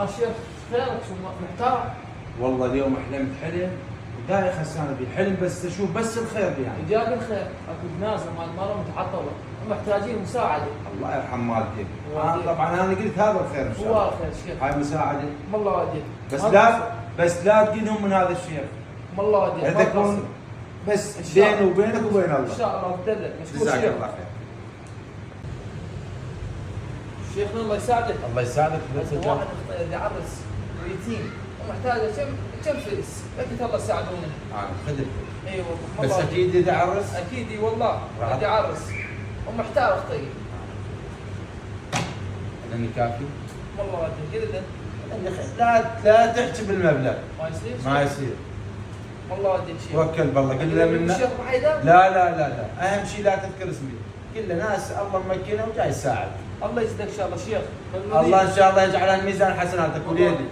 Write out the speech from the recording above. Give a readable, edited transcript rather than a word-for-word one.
شيخ خيرك شو محتار؟ والله اليوم حلمت حلم ودايخ هسه بي حلم بس اشوف بس الخير يعني. جاك الخير، اكو جنازه مال مره متعطله ومحتاجين مساعده. الله يرحم والديك. طبعا انا قلت هذا الخير ان شاء الله. هو الخير شيخ. هاي مساعده. والله والديك. بس لا تدينهم من هذا الشيخ. والله والديك. لا تكون بس بيني وبينك وبين الله. ان شاء الله بدلك. مشكور جزاك شيخ. الله خير. شيخنا الله يساعدك. الله يساعدك. واحد يعرس يتيم ومحتاج كم فلس، اكيد الله يساعدونه. خذ. ايوه بس اكيد اذا عرس. اكيد اي والله بدي اعرس ومحتار طيب. هذا كافي؟ والله ودي كذا. لا تحكي بالمبلغ. ما يصير؟ ما يصير. والله ودي شيء. توكل بالله قل له منا. الشيخ محيدر؟ لا اهم شيء لا تذكر اسمي. كل ناس الله مكنه وجاي يساعد. الله يجزاك ان شاء الله شيخ. الله ان شاء الله يجعلها ميزان حسناتك وليدي.